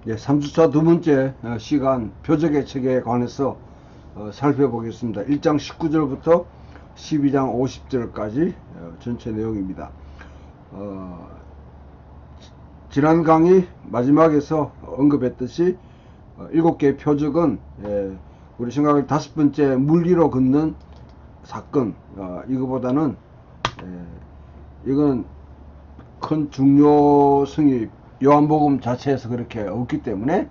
예, 3주차 두 번째 시간 표적의 체계에 관해서 살펴보겠습니다. 1장 19절부터 12장 50절까지 전체 내용입니다. 어, 지난 강의 마지막에서 언급했듯이 7개의 표적은 우리 생각을 다섯 번째 물리로 걷는 사건, 이거보다는 이건 큰 중요성이 요한복음 자체에서 그렇게 없기 때문에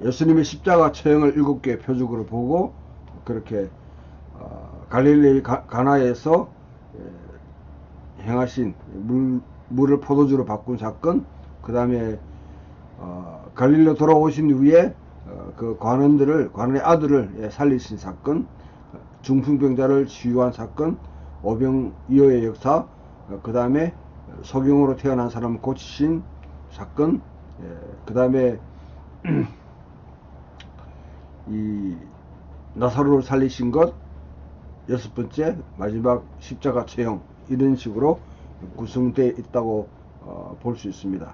예수님의 십자가 처형을 7개의 표적으로 보고 그렇게 갈릴리 가나에서 행하신 물을 포도주로 바꾼 사건, 그 다음에 갈릴리로 돌아오신 후에 그 관원의 아들을 살리신 사건, 중풍병자를 치유한 사건, 오병이어의 역사, 그 다음에 소경으로 태어난 사람을 고치신 사건, 그 다음에 이 나사로를 살리신 것, 여섯 번째 마지막 십자가 처형, 이런 식으로 구성되어 있다고 볼 수 있습니다.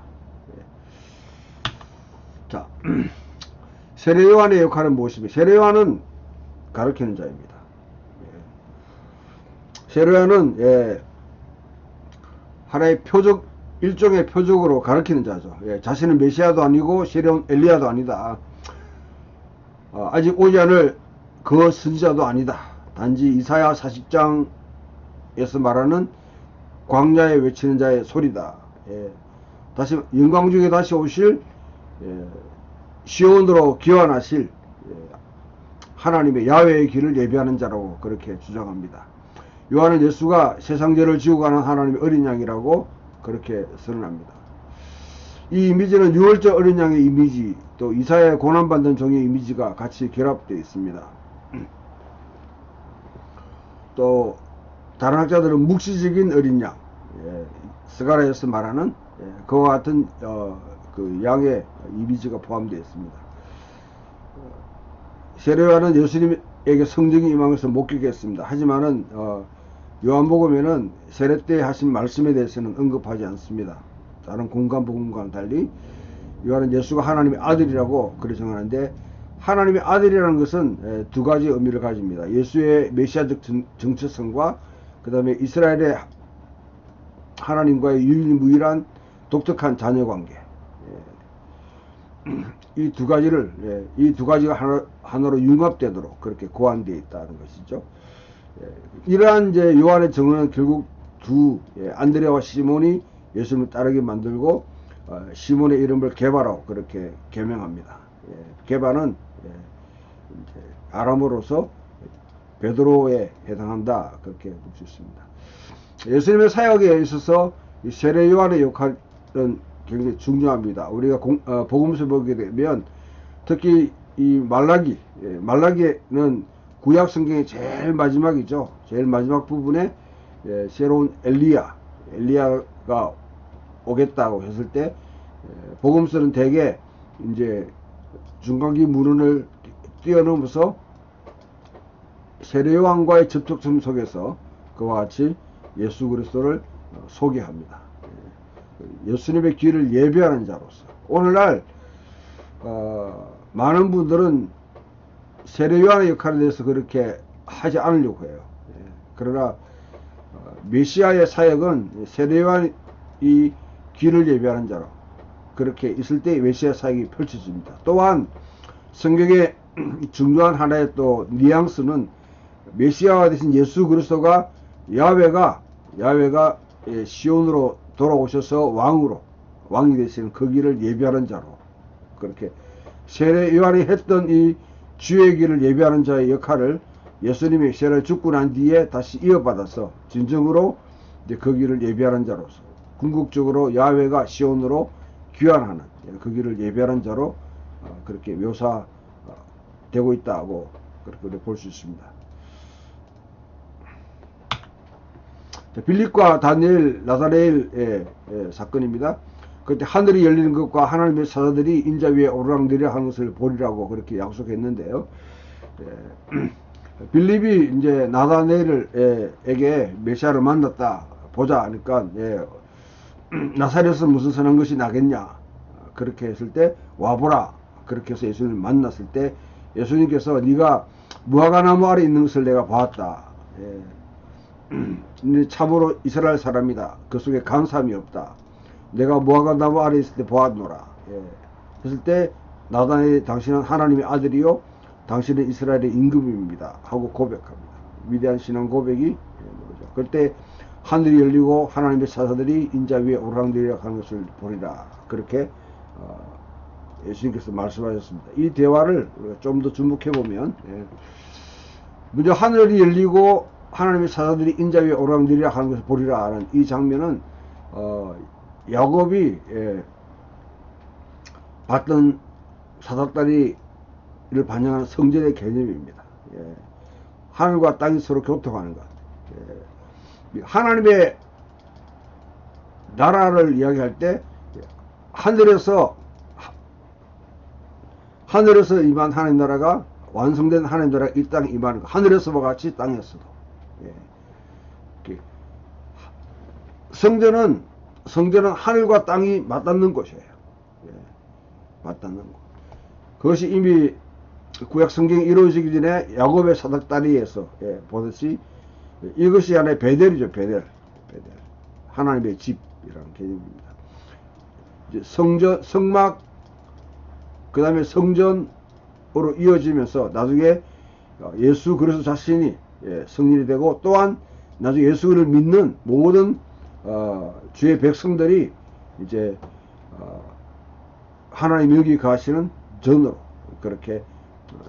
자, 세례요한의 역할은 무엇입니까? 세례요한은 가르치는 자입니다. 세례요한은 하나의 표적, 일종의 표적으로 가르치는 자죠. 자신은 메시아도 아니고 새로운 엘리야도 아니다. 아직 오지 않을 그 선지자도 아니다. 단지 이사야 40장에서 말하는 광야에 외치는 자의 소리다. 다시 영광 중에 다시 오실 시온으로 기환하실 하나님의 야훼의 길을 예비하는 자라고 그렇게 주장합니다. 요한은 예수가 세상 죄를 지고 가는 하나님의 어린 양이라고 그렇게 선언합니다. 이 이미지는 유월절 어린 양의 이미지, 또 이사야의 고난받는 종의 이미지가 같이 결합되어 있습니다. 또 다른 학자들은 묵시적인 어린 양, 스가랴에서 말하는 그와 같은 그 양의 이미지가 포함되어 있습니다. 세례요한은 예수님에게 성령이 임하면서 목격했습니다. 하지만은 요한복음에는 세례 때 하신 말씀에 대해서는 언급하지 않습니다. 다른 공간복음과는 달리 요한은 예수가 하나님의 아들이라고 그렇게 정하는데, 하나님의 아들이라는 것은 두 가지 의미를 가집니다. 예수의 메시아적 정체성과 그 다음에 이스라엘의 하나님과의 유일무이한 독특한 자녀관계, 이 두 가지가 하나로 융합되도록 그렇게 고안되어 있다는 것이죠. 이러한 이제 요한의 정언은 결국 안드레와 시몬이 예수님을 따르게 만들고 시몬의 이름을 게바라고 그렇게 개명합니다. 게바는 아람어로서 베드로에 해당한다, 그렇게 볼 수 있습니다. 예수님의 사역에 있어서 세례 요한의 역할은 굉장히 중요합니다. 우리가 복음서 보게 되면 특히 이 말라기는 구약 성경의 제일 마지막이죠. 제일 마지막 부분에 새로운 엘리야가 오겠다고 했을 때 복음서는 대개 이제 중간기 문헌을 뛰어넘어서 세례요한과의 접촉점 속에서 그와 같이 예수 그리스도를 소개합니다. 예수님의 길을 예배하는 자로서 오늘날 많은 분들은 세례요한의 역할에 대해서 그렇게 하지 않으려고 해요. 그러나 메시아의 사역은 세례요한이 길을 예배하는 자로 그렇게 있을 때 메시아 사역이 펼쳐집니다. 또한 성경의 중요한 하나의 또 뉘앙스는 메시아가 되신 예수 그리스도가 야훼가 시온으로 돌아오셔서 왕이 되시는 그 길을 예배하는 자로, 그렇게 세례 요한이 했던 이 주의 길을 예배하는 자의 역할을 예수님이 세례를 죽고 난 뒤에 다시 이어받아서 진정으로 이제 그 길을 예배하는 자로서 궁극적으로 야훼가 시온으로 귀환하는 그 길을 예배하는 자로 그렇게 묘사되고 있다고 그렇게 볼 수 있습니다. 빌립과 다니엘, 나다레엘의 사건입니다. 그때 하늘이 열리는 것과 하나님의 사자들이 인자 위에 오르락내리락 하는 것을 보리라고 그렇게 약속했는데요. 빌립이 이제 나다네엘에게 메시아를 만났다 보자 하니까 나사렛에서 무슨 선한 것이 나겠냐, 그렇게 했을 때 와보라, 그렇게 해서 예수님을 만났을 때 예수님께서 네가 무화과나무 아래 있는 것을 내가 보았다. 참으로 이스라엘 사람이다. 그 속에 간사함이 없다. 내가 무화과나무 아래 있을 때 보았노라. 했을 때 나다나엘이 당신은 하나님의 아들이요 당신은 이스라엘의 임금입니다 하고 고백합니다. 위대한 신앙 고백이 그때 하늘이 열리고 하나님의 사사들이 인자 위에 오르락내리락 하는 것을 보리라. 그렇게 예수님께서 말씀하셨습니다. 이 대화를 좀 더 주목해 보면 먼저 하늘이 열리고 하나님의 사사들이 인자 위에 오르락내리락 하는 것을 보리라 하는 이 장면은 야곱이 봤던 사닥다리를 반영하는 성전의 개념입니다. 하늘과 땅이 서로 교통하는 것. 하나님의 나라를 이야기할 때 하늘에서 임한 하나님 나라가 완성된 하나님 나라가 이 땅에 임하는 것. 하늘에서와 같이 땅에서도. 성전은 하늘과 땅이 맞닿는 곳이에요. 맞닿는 곳. 그것이 이미 구약 성경이 이루어지기 전에 야곱의 사닥다리에서 보듯이 이것이 하나의 베델이죠. 베델. 하나님의 집이라는 개념입니다. 이제 성막, 그 다음에 성전으로 이어지면서 나중에 예수 그리스도 자신이 성전이 되고, 또한 나중에 예수를 믿는 모든 주의 백성들이 이제 하나님 여기 가시는 전으로 그렇게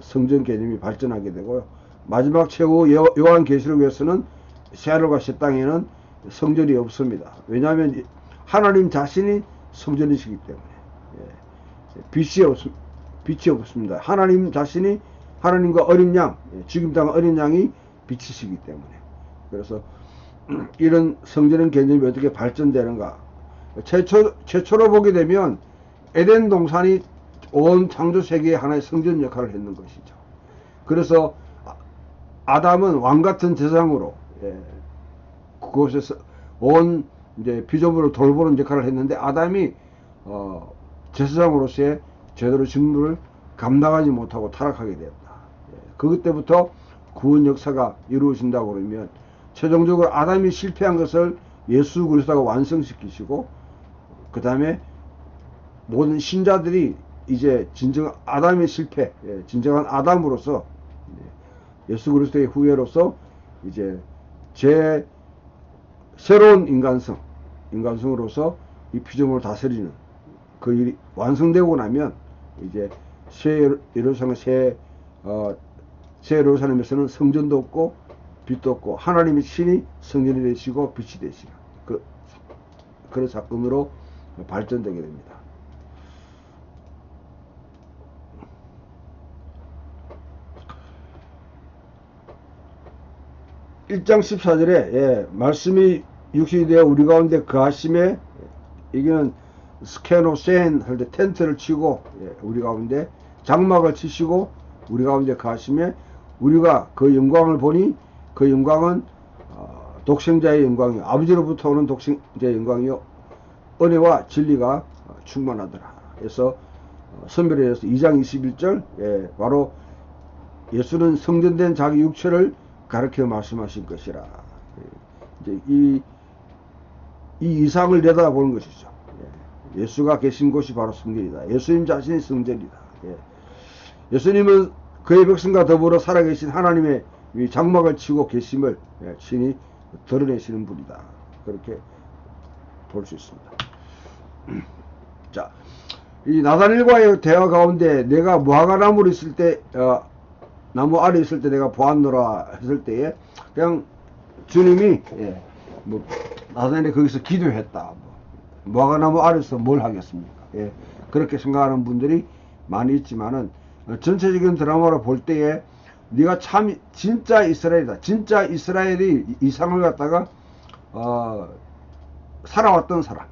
성전 개념이 발전하게 되고요. 마지막 최후 요한계시록에서는 새하늘과 새 땅에는 성전이 없습니다. 왜냐하면 하나님 자신이 성전이시기 때문에. 빛이 없습니다. 하나님 자신이 하나님과 어린 양, 죽임 당한 어린 양이 빛이시기 때문에. 그래서 이런 성전의 개념이 어떻게 발전되는가. 최초로 보게 되면 에덴 동산이 온 창조 세계의 하나의 성전 역할을 했는 것이죠. 그래서 아담은 왕 같은 제사장으로 그곳에서 온 이제 피조물을 돌보는 역할을 했는데, 아담이 제사장으로서의 제대로 직무를 감당하지 못하고 타락하게 되었다. 그것 때부터 구원 역사가 이루어진다고 그러면, 최종적으로 아담이 실패한 것을 예수 그리스도가 완성시키시고, 그 다음에 모든 신자들이 이제 진정 아담의 실패, 진정한 아담으로서 예수 그리스도의 후예로서 이제 새로운 인간성으로서 이 피조물을 다스리는 그 일이 완성되고 나면, 이제 새 예루살렘에서는 성전도 없고 빛도 없고 하나님의 신이 성전이 되시고 빛이 되시는 그런 사건으로 발전되게 됩니다. (1장 14절에) 말씀이 육신이 되어 우리 가운데 거하심에, 이게는 스케노센 할 때 텐트를 치고 우리 가운데 장막을 치시고 우리 가운데 거하심에, 우리가 그 영광을 보니 그 영광은 독생자의 영광이요 아버지로부터 오는 독생자의 영광이요 은혜와 진리가 충만하더라. 그래서 선별에서 2장 21절 바로 예수는 성전된 자기 육체를 가르쳐 말씀하신 것이라. 이제 이 이상을 내다보는 것이죠. 예수가 계신 곳이 바로 성전이다. 예수님 자신이 성전이다. 예수님은 그의 백성과 더불어 살아계신 하나님의 장막을 치고 계심을 신이 드러내시는 분이다. 그렇게 볼 수 있습니다. 자, 이 나다나엘과의 대화 가운데 내가 무화과나무를 있을 때 나무 아래 있을 때 내가 보았노라 했을 때에 그냥 주님이 나다나엘이 거기서 기도했다. 무화과나무 아래서 뭘 하겠습니까? 그렇게 생각하는 분들이 많이 있지만은 전체적인 드라마를 볼 때에 네가 참 진짜 이스라엘이다. 진짜 이스라엘이 이상을 갖다가 살아왔던 사람.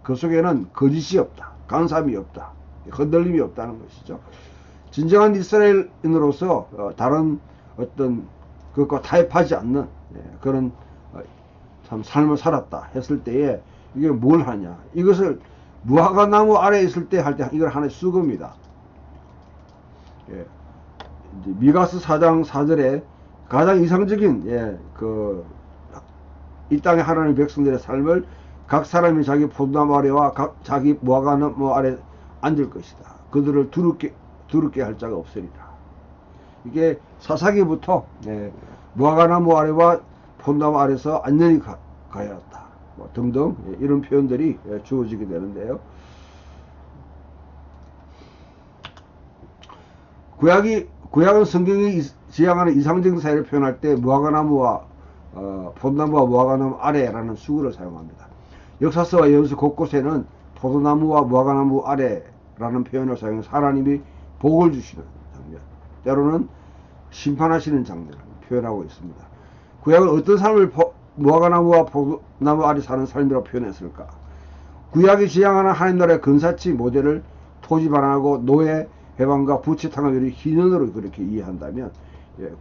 그 속에는 거짓이 없다. 간섭이 없다. 흔들림이 없다는 것이죠. 진정한 이스라엘인으로서 다른 어떤 그것과 타협하지 않는 그런 참 삶을 살았다 했을 때에 이게 뭘 하냐? 이것을 무화과나무 아래에 있을 때 할 때 이걸 하나의 수고입니다. 예. 이제 미가스 4장 4절에 가장 이상적인 이 땅의 하나님 백성들의 삶을 각 사람이 자기 포도나무 아래와 자기 무화과나무 아래 앉을 것이다. 그들을 두렵게 할 자가 없으리라. 이게 사사기부터 무화과나무 아래와 포도나무 아래서 안전히 가야 한다. 뭐 등등 이런 표현들이 주어지게 되는데요. 구약은 성경이 지향하는 이상적인 사회를 표현할 때 무화과나무와 포도나무와 무화과나무 아래라는 수구를 사용합니다. 역사서와 예언서 곳곳에는 포도나무와 무화과나무 아래라는 표현을 사용해서 하나님이 복을 주시는 장면, 때로는 심판하시는 장면을 표현하고 있습니다. 구약은 어떤 삶을 무화과나무와 포도나무 아래 사는 삶이라고 표현했을까? 구약이 지향하는 하나님 나라의 근사치 모델을 토지 반환하고 노예 해방과 부채 탄압을 희년으로 그렇게 이해한다면,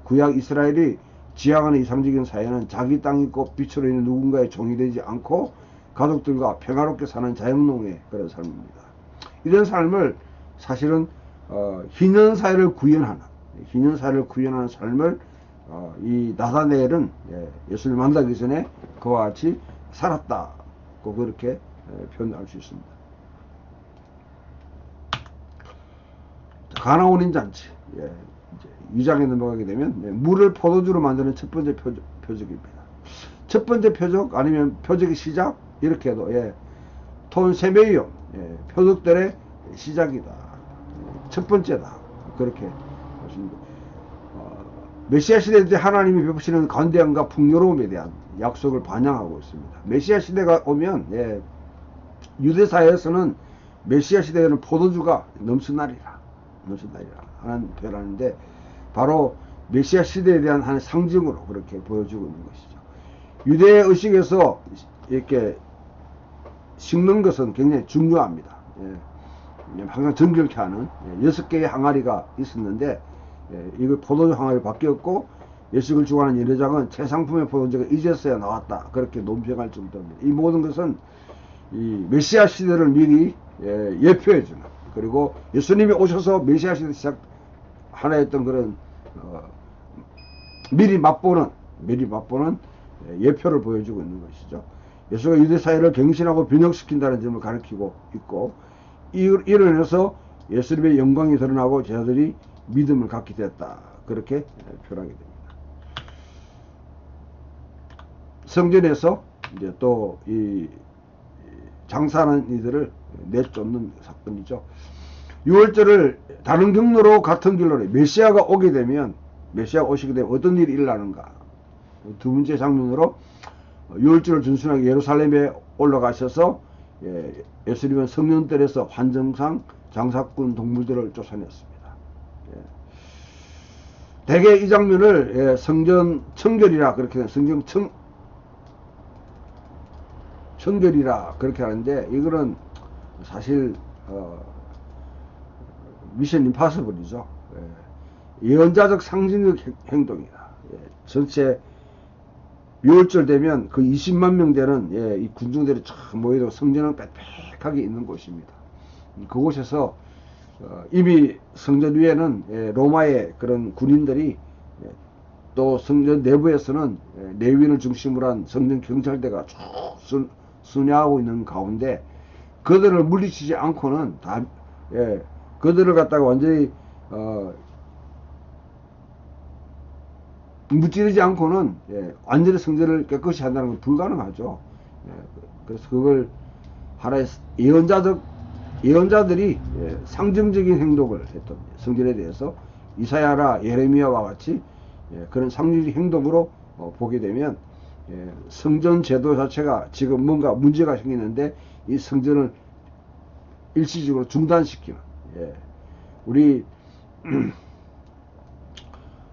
구약 이스라엘이 지향하는 이상적인 사회는 자기 땅이 있고 빛으로 있는 누군가의 종이 되지 않고 가족들과 평화롭게 사는 자영농의 그런 삶입니다. 이런 삶을 사실은 희년 사회를 구현하는 삶을 이 나다넬은 예수를 만나기 전에 그와 같이 살았다고 그렇게 표현할 수 있습니다. 가나온인 잔치, 이제 2장에 넘어가게 되면 물을 포도주로 만드는 첫 번째 표적입니다. 첫 번째 표적 아니면 표적의 시작 이렇게 해도 톤 세메이온 표적들의 시작이다, 첫 번째다, 그렇게 보십니다. 메시아 시대 때 하나님이 베푸시는 관대함과 풍요로움에 대한 약속을 반영하고 있습니다. 메시아 시대가 오면 유대사회에서는 메시아 시대에는 포도주가 넘쳐나리라 하는 표현하는데, 바로 메시아 시대에 대한 한 상징으로 그렇게 보여주고 있는 것이죠. 유대 의식에서 이렇게 씹는 것은 굉장히 중요합니다. 항상 정결케 하는 6개의 항아리가 있었는데, 이거 포도주 항아리 바뀌었고, 예식을 주관하는 예례장은 최상품의 포도주가 이제서야 나왔다, 그렇게 논평할 정도입니다. 이 모든 것은 이 메시아 시대를 미리 예표해주는, 그리고 예수님이 오셔서 메시아 시대 시작 하나였던 그런 미리 맛보는 예표를 보여주고 있는 것이죠. 예수가 유대 사회를 갱신하고 변혁시킨다는 점을 가리키고 있고, 이로 인해서 예수님의 영광이 드러나고 제자들이 믿음을 갖게 됐다, 그렇게 표현하게 됩니다. 성전에서 이제 또 이 장사하는 이들을 내쫓는 사건이죠. 6월절을 다른 경로로 같은 길로 메시아가 오시게 되면 어떤 일이 일어나는가? 두 번째 장면으로 6월절을 준수하게 예루살렘에 올라가셔서 예수님은 성년들에서 환정상 장사꾼 동물들을 쫓아냈습니다. 대개 이 장면을 성전 청결이라 그렇게 성전 청결이라 그렇게 하는데, 이거는 사실 미션 임파서블이죠. 예언자적 상징적 행동이다. 전체 6월절 되면 그 20만 명 되는 이 군중들이 쫙 모여서 성전은 빽빽하게 있는 곳입니다. 그곳에서 이미 성전 위에는 로마의 그런 군인들이, 또 성전 내부에서는 레위인을 중심으로 한 성전 경찰대가 쭉 순회하고 있는 가운데, 그들을 물리치지 않고는 그들을 갖다가 완전히 무찌르지 않고는 완전히 성전을 깨끗이 한다는 건 불가능하죠. 그래서 그걸 하나의 예언자들이 상징적인 행동을 했던 성전에 대해서 이사야나 예레미야와 같이 그런 상징적 행동으로 보게 되면, 성전 제도 자체가 지금 뭔가 문제가 생기는데 이 성전을 일시적으로 중단시키는, 우리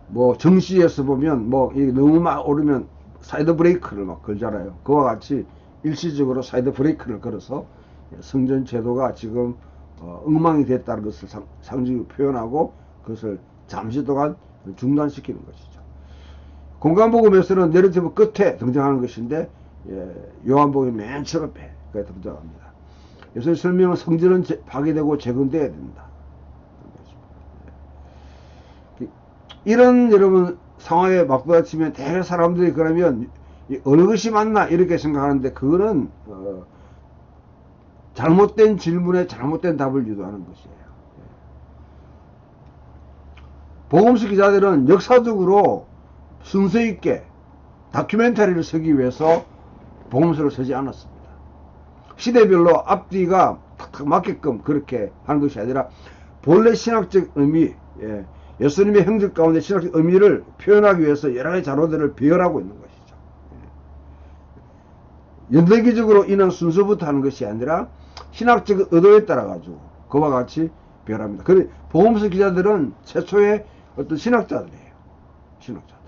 뭐 정시에서 보면 너무 막 오르면 사이드 브레이크를 막 걸잖아요. 그와 같이 일시적으로 사이드 브레이크를 걸어서 성전 제도가 지금 엉망이 됐다는 것을 상징적으로 표현하고, 그것을 잠시 동안 중단시키는 것이죠. 공간복음에서는 내러티브 끝에 등장하는 것인데, 요한복음 맨 처음에 그게 등장합니다. 예수의 설명은 성전은 파괴되고 재건돼야 된다. 이런 여러분 상황에 맞부딪히면 대개 사람들이 그러면 어느 것이 맞나 이렇게 생각하는데 그거는 잘못된 질문에 잘못된 답을 유도하는 것이에요. 복음서 기자들은 역사적으로 순서 있게 다큐멘터리를 쓰기 위해서 복음서를 쓰지 않았습니다. 시대별로 앞뒤가 탁탁 맞게끔 그렇게 하는 것이 아니라 본래 신학적 의미, 예수님의 행적 가운데 신학적 의미를 표현하기 위해서 여러 가지 자료들을 비열하고 있는 것이죠. 연대기적으로 인한 순서부터 하는 것이 아니라 신학적 의도에 따라 가지고 그와 같이 비열합니다. 그래 복음서 기자들은 최초의 어떤 신학자들이에요. 신학자들.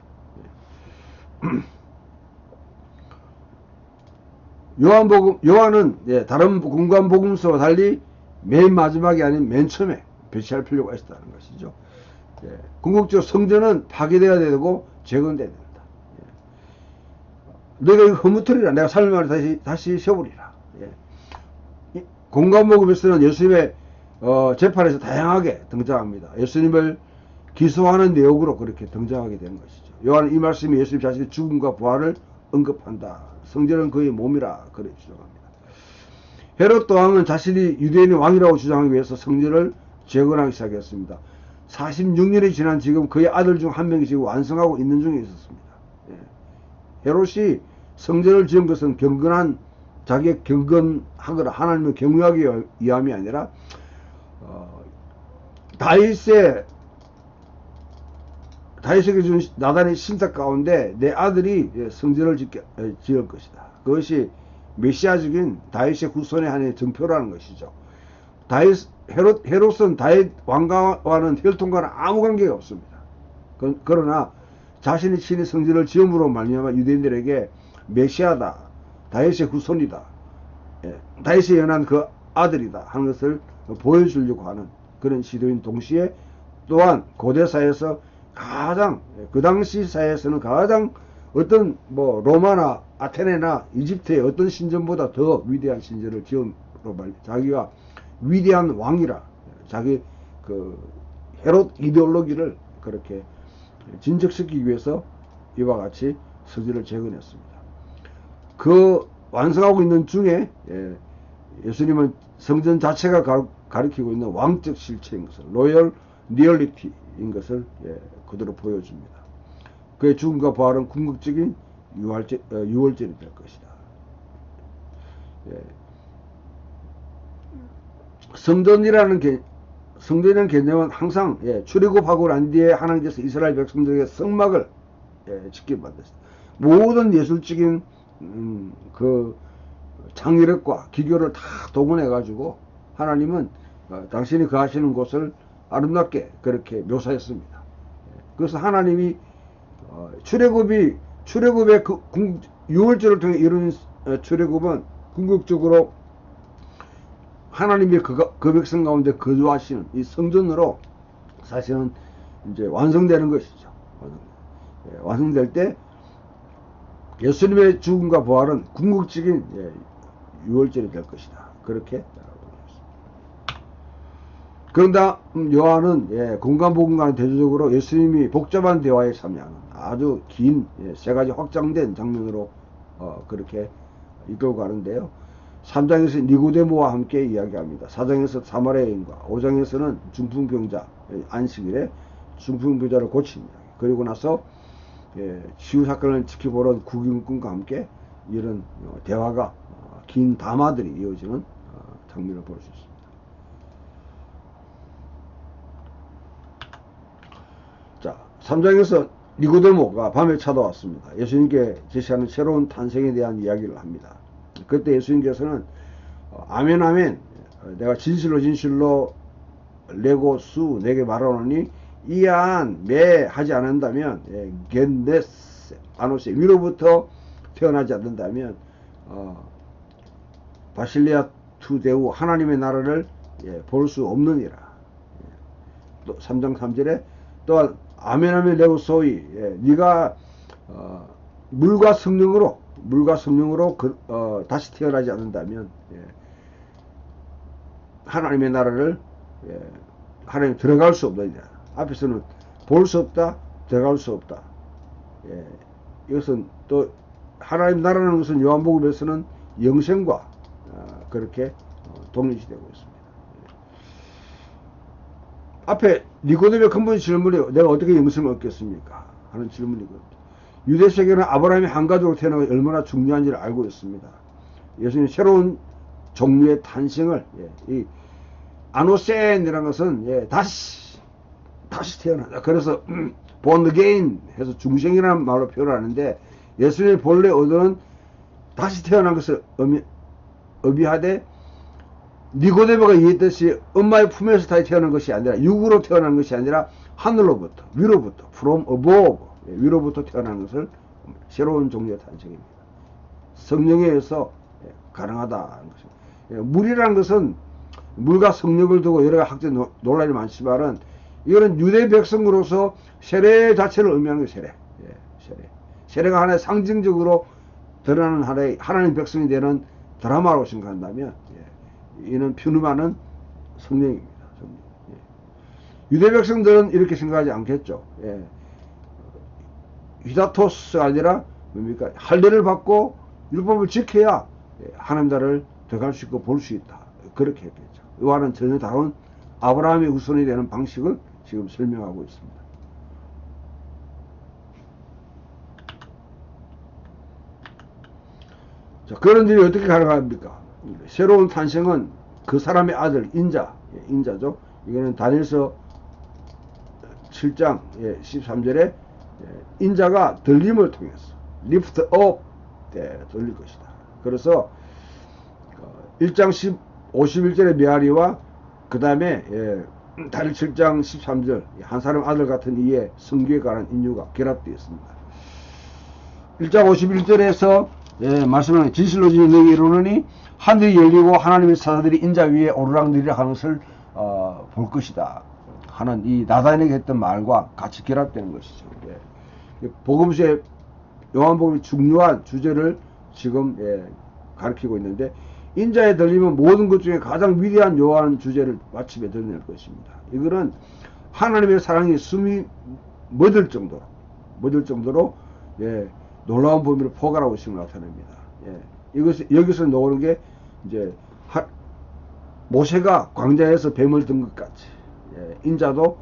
요한은 다른 공간 복음서와 달리 맨 마지막이 아닌 맨 처음에 배치할 필요가 있었다는 것이죠. 궁극적으로 성전은 파괴되어야 되고 재건돼야 된다. 너희가 이거 허무터리라. 내가 삶을 다시 세우리라. 공간 복음에서는 예수님의 재판에서 다양하게 등장합니다. 예수님을 기소하는 내용으로 그렇게 등장하게 되는 것이죠. 요한은 이 말씀이 예수님 자신의 죽음과 부활을 언급한다. 성전은 그의 몸이라 그렇게 주장합니다. 헤롯 왕은 자신이 유대인의 왕이라고 주장하기 위해서 성전을 재건하기 시작했습니다. 46년이 지난 지금 그의 아들 중 한 명이 지금 완성하고 있는 중에 있었습니다. 헤롯이 성전을 지은 것은 자기의 경건하거나 하나님을 경외하기 위함이 아니라 다윗에게 준 나단의 신탁 가운데 내 아들이 성전을 지을 것이다. 그것이 메시아적인 다윗의 후손의 하나의 증표라는 것이죠. 헤롯은 다윗 왕가와는 혈통과는 아무 관계가 없습니다. 그러나 자신이 친히 성전을 지음으로 말미암아 유대인들에게 메시아다, 다윗의 후손이다, 다윗에 연한 그 아들이다 하는 것을 보여주려고 하는 그런 시도인 동시에 또한 고대사에서 가장 그 당시 사회에서는 가장 어떤 로마나 아테네나 이집트의 어떤 신전보다 더 위대한 신전을 지음으로 자기가 위대한 왕이라 자기 그 헤롯 이데올로기를 그렇게 진척시키기 위해서 이와 같이 성전을 재건했습니다. 그 완성하고 있는 중에 예수님은 성전 자체가 가리키고 있는 왕적 실체인 것을 로열 리얼리티인 것을 그대로 보여줍니다. 그의 죽음과 부활은 궁극적인 유월절이 될 것이다. 성전이라는 개념은 항상 출애굽하고 난 뒤에 하나님께서 이스라엘 백성들에게 성막을 짓게 만들었습니다. 모든 예술적인 그 창의력과 기교를 다 동원해 가지고 하나님은 당신이 거하시는 곳을 아름답게 그렇게 묘사했습니다. 그래서 하나님이 출애굽의 그 유월절을 통해 이루는 출애굽은 궁극적으로 하나님의 그 백성 가운데 거주하시는 이 성전으로 사실은 이제 완성되는 것이죠. 완성될 때 예수님의 죽음과 부활은 궁극적인 유월절이 될 것이다. 그렇게 그런데 요한은 공간복음과는 대조적으로 예수님이 복잡한 대화에 참여하는 아주 긴 세 가지 확장된 장면으로 그렇게 이끌고 가는데요. 3장에서 니고데모와 함께 이야기합니다. 4장에서 사마리아 여인과 5장에서는 중풍병자 안식일에 중풍병자를 고친 이야기. 그리고 나서 치유 사건을 지켜보는 구경꾼과 함께 이런 대화가 긴 담화들이 이어지는 장면을 볼 수 있습니다. 자, 3장에서 니고데모가 밤에 찾아왔습니다. 예수님께 제시하는 새로운 탄생에 대한 이야기를 합니다. 그때 예수님께서는 아멘 아멘 내가 진실로 레고수 내게 말하노니 이안 매 하지 않는다면 겐네스 아노세 위로부터 태어나지 않는다면 바실리아 투데우 하나님의 나라를 볼 수 없느니라. 또 3장 3절에 또한 아멘 아멘 레고 소이 네가 물과 성령으로 물과 성령으로 다시 태어나지 않는다면 하나님의 나라를 하나님 들어갈 수 없다. 앞에서는 볼 수 없다, 들어갈 수 없다. 이것은 또 하나님 나라는 것은 요한복음에서는 영생과 그렇게 동일시되고 있습니다. 앞에 니고데의 근본 질문이 내가 어떻게 영생을 얻겠습니까? 하는 질문이거든요. 유대 세계는 아브라함이 한 가족으로 태어나는 것이 얼마나 중요한지를 알고 있습니다. 예수님 새로운 종류의 탄생을 이 아노센이라는 것은 다시 태어난다. 그래서 born again 해서 중생이라는 말로 표현하는데 예수님의 본래 의도는 다시 태어난 것을 의미하되 니고데모가 이해했듯이 엄마의 품에서 다시 태어난 것이 아니라 육으로 태어난 것이 아니라 하늘로부터 위로부터 from above 위로부터 태어난 것을 새로운 종류의 탄생입니다. 성령에 의해서 가능하다는 것입니다. 물이라는 것은 물과 성령을 두고 여러 학자 논란이 많지만은 이거는 유대 백성으로서 세례 자체를 의미하는 게 세례. 세례가 하나의 상징적으로 드러나는 하나님 백성이 되는 드라마로 생각한다면 이는 퓨누마는 성령입니다. 성령. 유대 백성들은 이렇게 생각하지 않겠죠. 휘다토스가 아니라 뭡니까? 할례를 받고 율법을 지켜야 하나님 나라를 들어갈 수 있고 볼 수 있다. 그렇게 했겠죠. 이와는 전혀 다른 아브라함의 후손이 되는 방식을 지금 설명하고 있습니다. 자, 그런 일이 어떻게 가능합니까? 새로운 탄생은 그 사람의 아들 인자죠. 이거는 다니엘서 7장 13절에 인자가 들림을 통해서 lift up 들릴 것이다. 그래서 1장 51절의 메아리와 그 다음에 다니엘 7장 13절 한 사람 아들 같은 이의 성교에 관한 인유가 결합되어 있습니다. 1장 51절에서 말씀하는 진실로 진실로 너희에게 이르노니 하늘이 열리고 하나님의 사자들이 인자 위에 오르락내리락 하는 것을 볼 것이다 하는 이 나다니엘에게 했던 말과 같이 결합되는 것이죠. 복음서의 요한복음의 중요한 주제를 지금 가르치고 있는데 인자에 들리면 모든 것 중에 가장 위대한 요한 주제를 마침에 드러낼 것입니다. 이거는 하나님의 사랑이 숨이 멎을 정도로 놀라운 범위를 포괄하고 있음을 나타냅니다. 여기서 나오는 게 이제 모세가 광야에서 뱀을 든 것 같이 인자도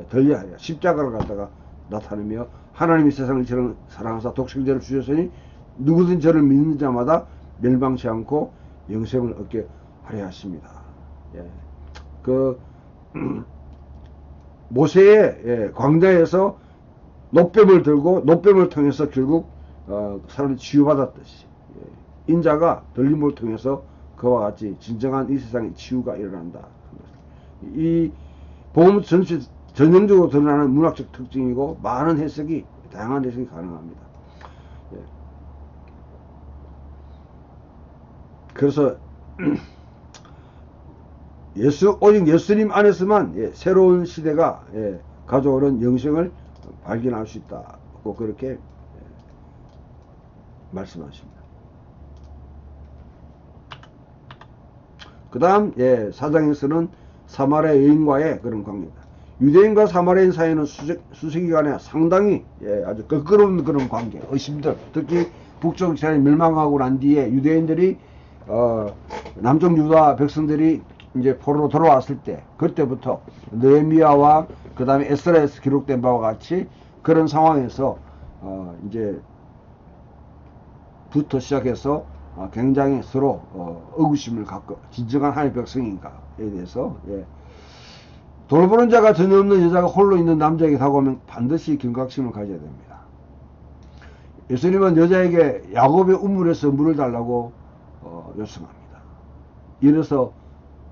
들려야 해요. 십자가를 갖다가 나타내며 하나님이 세상을 저를 사랑하사 독생자를 주셨으니 누구든 저를 믿는 자마다 멸망치 않고 영생을 얻게 하려 하십니다. 모세의 광야에서 노뱀을 들고 노뱀을 통해서 결국 사람이 치유받았듯이 인자가 들림을 통해서 그와 같이 진정한 이 세상의 치유가 일어난다. 이 복음 전체 전형적으로 드러나는 문학적 특징이고 많은 해석이 다양한 해석이 가능합니다. 그래서 오직 예수님 안에서만 새로운 시대가 가져오는 영생을 발견할 수 있다고 그렇게 말씀하십니다. 그 다음 4장에서는 사마리아 여인과의 그런 관계입니다. 유대인과 사마리아인 사이에는 수세기간에 상당히 아주 껄끄러운 그런 관계, 의심들, 특히 북쪽 이스라엘이 멸망하고 난 뒤에 유대인들이 남쪽 유다 백성들이 이제 포로로 돌아왔을 때 그때부터 느헤미야와 그 다음에 에스라에서 기록된 바와 같이 그런 상황에서 이제 부터 시작해서 굉장히 서로 의구심을 갖고 진정한 하나님의 백성인가에 대해서 돌보는 자가 전혀 없는 여자가 홀로 있는 남자에게 다가오면 반드시 경각심을 가져야 됩니다. 예수님은 여자에게 야곱의 우물에서 물을 달라고 요청합니다. 이래서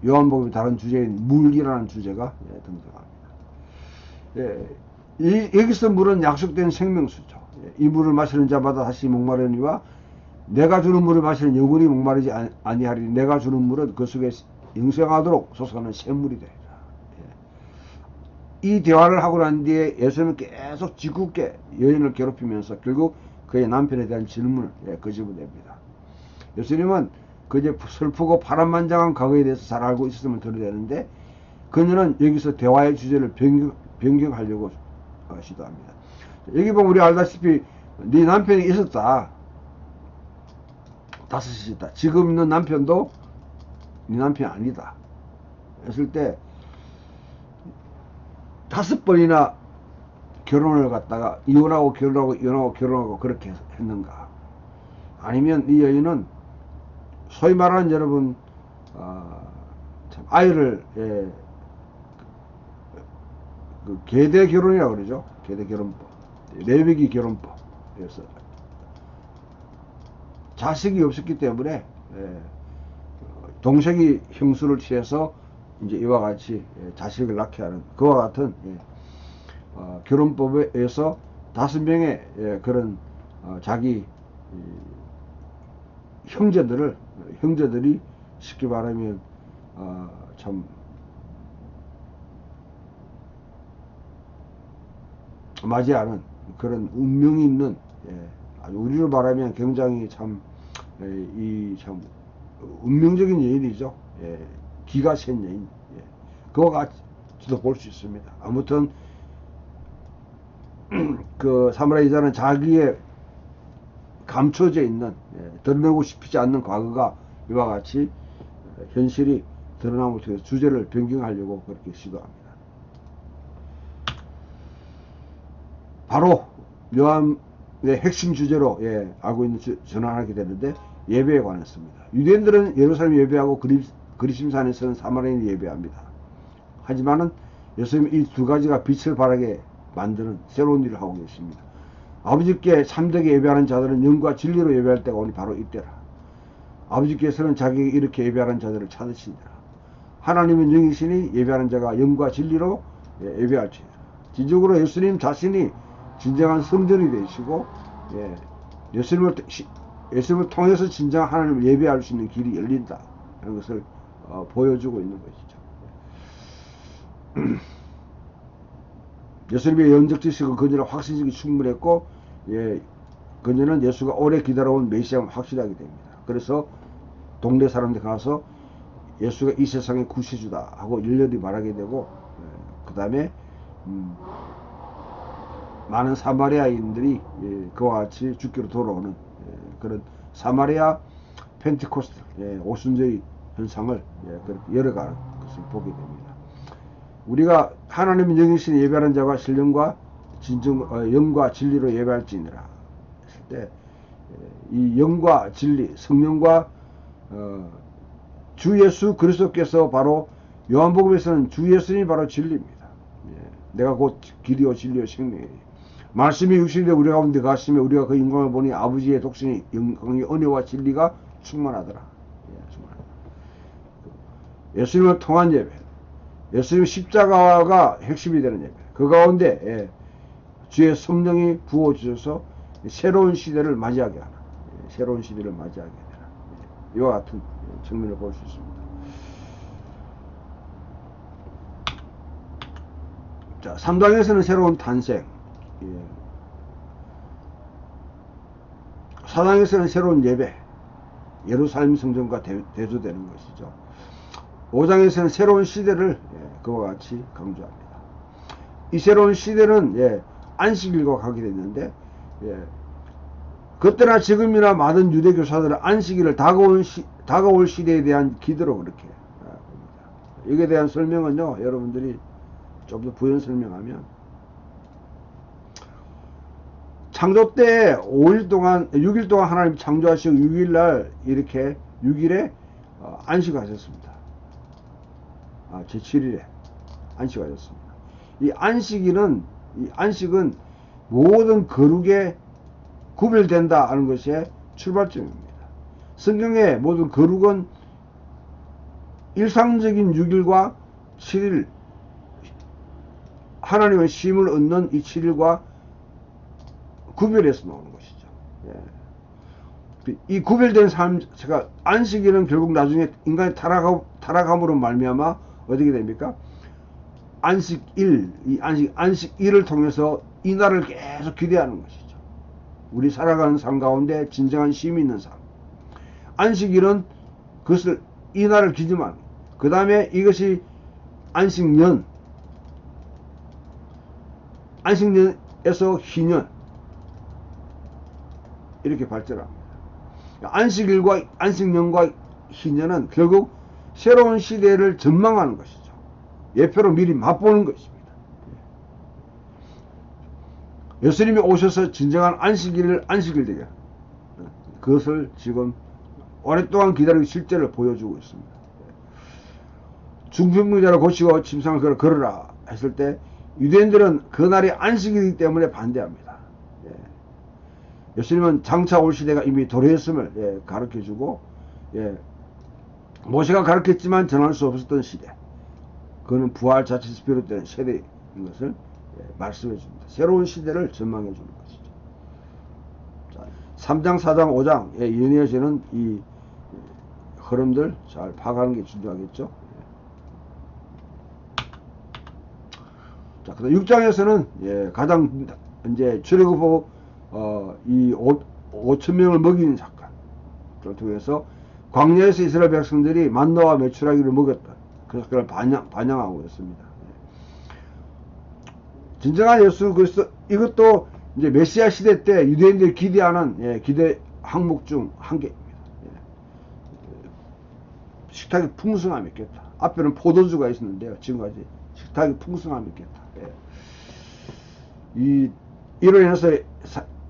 요한복음의 다른 주제인 물이라는 주제가 등장합니다. 여기서 물은 약속된 생명수죠. 이 물을 마시는 자마다 다시 목마르니와 내가 주는 물을 마시는 영원히 목마르지 아니하리니 내가 주는 물은 그 속에 영생하도록 솟아나는 샘물이 되리라. 이 대화를 하고 난 뒤에 예수님은 계속 짓궂게 여인을 괴롭히면서 결국 그의 남편에 대한 질문을 끄집어냅니다. 예수님은 그제 슬프고 파란만장한 과거에 대해서 잘 알고 있었으면 들어야 되는데 그녀는 여기서 대화의 주제를 변경하려고 시도합니다. 여기 보면 우리 알다시피 네 남편이 있었다. 5이다. 지금 있는 남편도 네 남편이 아니다. 했을 때 5번이나 결혼을 갖다가 이혼하고 결혼하고 이혼하고 결혼하고 그렇게 했는가? 아니면 이 여인은 소위 말하는 여러분 참 아이를 그 계대 결혼이라고 그러죠. 계대 결혼법, 레위기 결혼법. 그래서 자식이 없었기 때문에 동생이 형수를 취해서 이제 이와 같이 자식을 낳게 하는 그와 같은 결혼법에 의해서 5명의 그런 자기 형제들이 쉽게 말하면 참 맞이하는 그런 운명이 있는 아주 우리로 말하면 굉장히 참 운명적인 여인이죠. 기가 센 여인. 그와 같이도 볼 수 있습니다. 아무튼 그 사마리아 여자는 자기의 감춰져 있는 드러내고 싶지 않는 과거가 이와 같이 현실이 드러나면 통해서 주제를 변경하려고 그렇게 시도합니다. 바로 요한의 핵심 주제로 알고 있는 전환하게 되는데 예배에 관했습니다. 유대인들은 예루살렘 예배하고 그리심산에서는 사마리아인 예배합니다. 하지만은 예수님은 이 두 가지가 빛을 발하게 만드는 새로운 일을 하고 계십니다. 아버지께 참되게 예배하는 자들은 영과 진리로 예배할 때가 오니 바로 이때라. 아버지께서는 자기에게 이렇게 예배하는 자들을 찾으시니라. 하나님은 영이시니 예배하는 자가 영과 진리로 예배할지니라. 진정으로 예수님 자신이 진정한 성전이 되시고 예수님을 통해서 진정한 하나님을 예배할 수 있는 길이 열린다 하는 것을 보여주고 있는 것이죠. 예수님의 영적 지식은 그녀는 확신이 충분했고 그녀는 예수가 오래 기다려온 메시아를 확실하게 됩니다. 그래서 동네 사람들 가서 예수가 이 세상의 구세주다 하고 일일이 말하게 되고 그 다음에 많은 사마리아인들이 그와 같이 주께로 돌아오는 그런 사마리아 펜티코스트 오순절의 현상을 그렇게 열어가는 것을 보게 됩니다. 우리가 하나님의 영이신 예배하는 자가 신령과 영과 진리로 예배할지니라 했을 때 이 영과 진리, 성령과 주 예수 그리스도께서 바로 요한복음에서는 주 예수님이 바로 진리입니다. 내가 곧 길이요 진리요 생명이니 말씀이 육신이 되어 우리 가운데 가시며 우리가 그 영광을 보니 아버지의 독신이 영광의 은혜와 진리가 충만하더라. 예수님을 통한 예배, 예수님 십자가가 핵심이 되는 예배, 그 가운데 주의 성령이 부어주셔서 새로운 시대를 맞이하게 하는, 새로운 시대를 맞이하게 되는 이와 같은 측면을 볼 수 있습니다. 자, 3장에서는 새로운 탄생, 4장에서는 새로운 예배, 예루살렘 성전과 대조되는 것이죠. 5장에서는 새로운 시대를 그와 같이 강조합니다. 이 새로운 시대는 안식일과 관계됐는데 그때나 지금이나 많은 유대 교사들은 안식일을 다가올 시대에 대한 기도로 그렇게 봅니다. 여기에 대한 설명은요, 여러분들이 좀 더 부연 설명하면 창조 때 5일 동안 6일 동안 하나님 창조하시고 6일날 이렇게 6일에 안식하셨습니다. 제7일에 안식하셨습니다. 이 안식은 모든 거룩에 구별된다 하는 것의 출발점입니다. 성경의 모든 거룩은 일상적인 6일과 7일, 하나님의 쉼을 얻는 이 7일과 구별해서 나오는 것이죠. 이 구별된 삶, 제가 안식일은 결국 나중에 인간이 타락함으로 말미암아 어떻게 됩니까? 안식일을 통해서 이 날을 계속 기대하는 것이죠. 우리 살아가는 삶 가운데 진정한 쉼이 있는 삶. 안식일은 그것을 이날을 기준한. 그 다음에 이것이 안식년, 안식년에서 희년 이렇게 발전합니다. 안식일과 안식년과 희년은 결국 새로운 시대를 전망하는 것이죠. 예표로 미리 맛보는 것입니다. 예수님이 오셔서 진정한 안식일을 안식일 되게 그것을 지금 오랫동안 기다리고 실제를 보여주고 있습니다. 중풍병자를 고치고 침상을 걸으라 했을 때 유대인들은 그날이 안식일이기 때문에 반대합니다. 예수님은 장차 올 시대가 이미 도래했음을 가르쳐주고 모세가 가르쳤지만 전할 수 없었던 시대, 그거는 부활 자체에서 비롯된 세대인 것을 말씀해 줍니다. 새로운 시대를 전망해 주는 것이죠. 자, 3장, 4장, 5장에 연이어지는 이 흐름들 잘 파악하는 게 중요하겠죠. 자, 그다음 6장에서는 가장 이제 출애굽하고 이 5,000명을 먹이는 사건을 통해서 광야에서 이스라엘 백성들이 만나와 메추라기를 먹었다. 그래서 그걸 반영하고 있습니다. 진정한 예수 그리스도, 이것도 이제 메시아 시대 때 유대인들이 기대하는 기대 항목 중 한 개입니다. 식탁이 풍성함이 있겠다. 앞에는 포도주가 있었는데요. 지금까지 식탁이 풍성함이 있겠다. 이로 인해서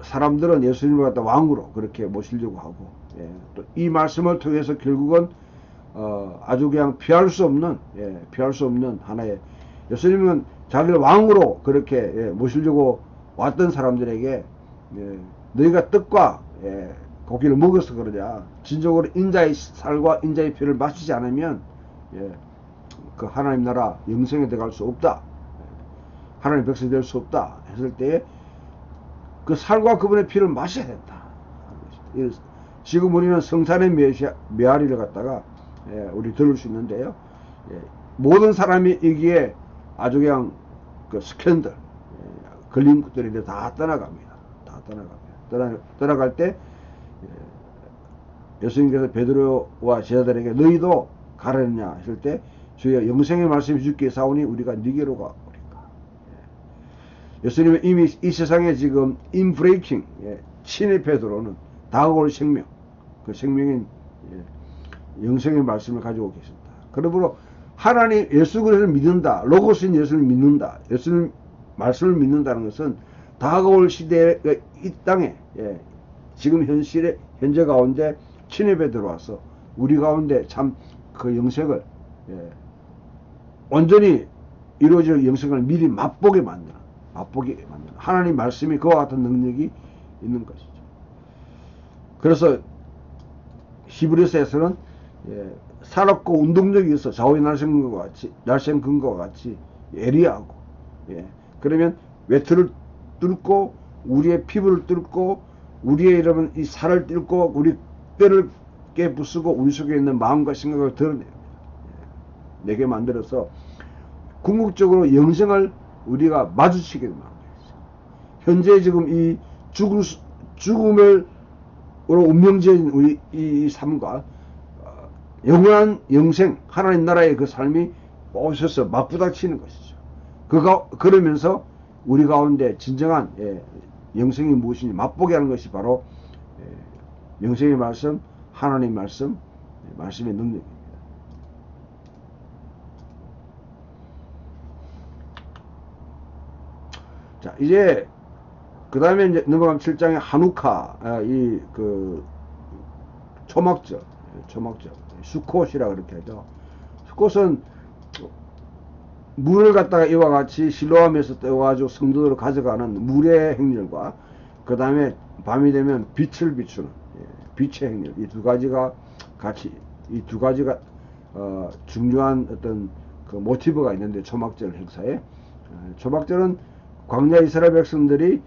사람들은 예수님을 갖다 왕으로 그렇게 모시려고 하고, 또 이 말씀을 통해서 결국은 아주 그냥 피할 수 없는 하나의, 예수님은 자기를 왕으로 그렇게 모시려고 왔던 사람들에게 너희가 떡과 고기를 먹어서 그러냐, 진정으로 인자의 살과 인자의 피를 마시지 않으면 그 하나님 나라 영생에 들어갈 수 없다, 하나님 백성이 될 수 없다 했을 때에 그 살과 그분의 피를 마셔야 된다. 지금 우리는 성산의 메아리를 갖다가 우리 들을 수 있는데요. 모든 사람이 여기에 아주 그냥 그 스캔들, 걸린 것들이 다 떠나갑니다. 다 떠나갑니다. 떠나갈 때 예수님께서 베드로와 제자들에게 너희도 가려느냐 했을 때 주여 영생의 말씀이 주께 사오니 우리가 니게로 가오리까. 예수님은 이미 이 세상에 지금 인브레이킹, 침입해 들어오는 다가올 생명, 그 생명인 영생의 말씀을 가지고 계십니다. 그러므로 하나님 예수 그리스도를 믿는다, 로고스인 예수를 믿는다, 예수님 말씀을 믿는다는 것은 다가올 시대의 이 땅에 지금 현재 가운데 침입해 들어와서 우리 가운데 참 그 영생을 온전히 이루어질 영생을 미리 맛보게 만드는 하나님 말씀이 그와 같은 능력이 있는 것이죠. 그래서 히브리서에서는 살았고 운동력이 있어 좌우의 날쌘 근거와 같이 예리하고, 그러면 외투를 뚫고 우리의 피부를 뚫고 우리의 이러면 이 살을 뚫고 우리 뼈를 깨부수고 우리 속에 있는 마음과 생각을 드러냅니다. 내게 만들어서 궁극적으로 영생을 우리가 마주치게 됩니다. 현재 지금 이 죽음으로 운명지어진 우리 이 삶과 영원한 영생, 하나님 나라의 그 삶이 오셔서 맞부닥치는 것이죠. 그러면서 우리 가운데 진정한 영생이 무엇인지 맛보게 하는 것이 바로 영생의 말씀, 하나님 말씀, 말씀의 능력입니다. 자, 이제 그 다음에 이제 넘어가면 7장의 한우카, 이 그 초막절, 수콧이라 그렇게 하죠. 수콧은 물을 갖다가 이와 같이 실로암에서 떼어가지고 성도들을 가져가는 물의 행렬과 그 다음에 밤이 되면 빛을 비추는 빛의 행렬, 이 두 가지가 같이, 이 두 가지가 중요한 어떤 그 모티브가 있는데, 초막절 행사에 초막절은 광야 이스라엘 백성들이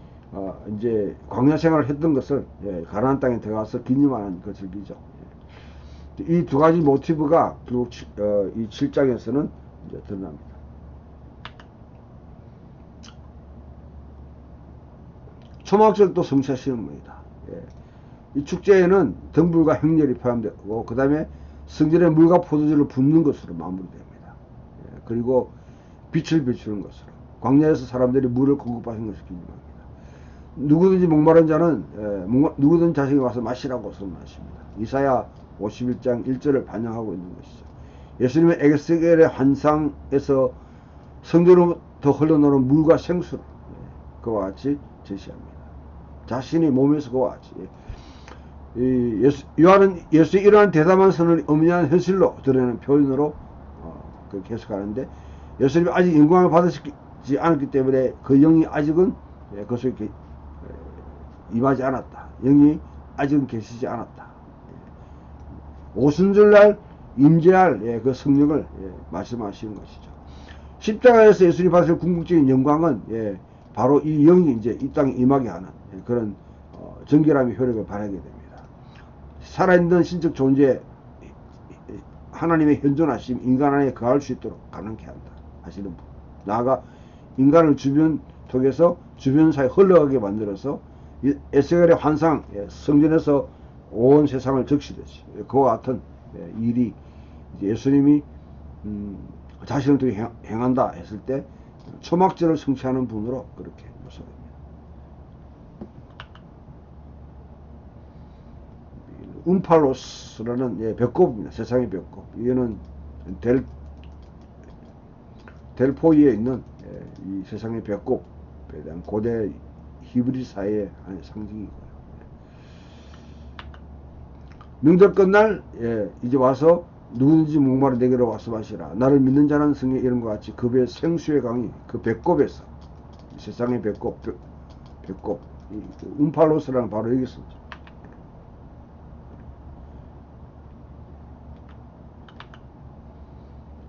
이제 광야 생활을 했던 것을 가나안 땅에 들어가서 기념하는 그 절기죠. 이 두 가지 모티브가 결국 이 7장에서는 이제 드러납니다. 초막절도 성취하시는 분이다. 예. 이 축제에는 등불과 행렬이 포함되고 그 다음에 성전에 물과 포도주를 붓는 것으로 마무리됩니다. 예. 그리고 빛을 비추는 것으로 광야에서 사람들이 물을 공급하신 것을 기념합니다. 누구든지 목마른 자는 누구든지 자식이 와서 마시라고 선언하십니다. 이사야 51장 1절을 반영하고 있는 것이죠. 예수님의 에스겔의 환상에서 성전으로부터 흘러나오는 물과 생수를 그와 같이 제시합니다. 자신이 몸에서 그와 같이 요한은 예수의 이러한 대담한 선을 엄연한 현실로 드러내는 표현으로 그렇게 해석하는데, 예수님이 아직 영광을 받으시지 않았기 때문에 그 영이 아직은 그것을 이렇게 임하지 않았다. 영이 아직은 계시지 않았다. 오순절날 임재할 그 성령을 말씀하시는 것이죠. 십자가에서 예수님이 받으실 궁극적인 영광은 바로 이 영이 이제 이 땅에 임하게 하는 그런 정결함의 효력을 발휘하게 됩니다. 살아있는 신적 존재 하나님의 현존하심, 인간 안에 거할 수 있도록 가능케 한다 하시는 분. 나아가 인간을 주변 속에서 주변 사이에 흘러가게 만들어서 에스겔의 환상, 성전에서 온 세상을 적시듯이 그와 같은 일이 예수님이 자신을 통해 행한다 했을 때 초막절을 성취하는 분으로 그렇게 묘사됩니다. 움팔로스라는 벽곡입니다. 세상의 벽곡. 이거는 델포이에 있는 이 세상의 벽곡에 대한 고대 히브리 사회의 하나의 상징이고요. 명절 끝날 이제 와서 누구든지 목마른 내게로 와서 마시라. 나를 믿는 자는 성의 이름과 같이 급의 생수의 강이 그 배꼽에서, 세상의 배꼽, 움팔로스라는 바로 여기 있습니다.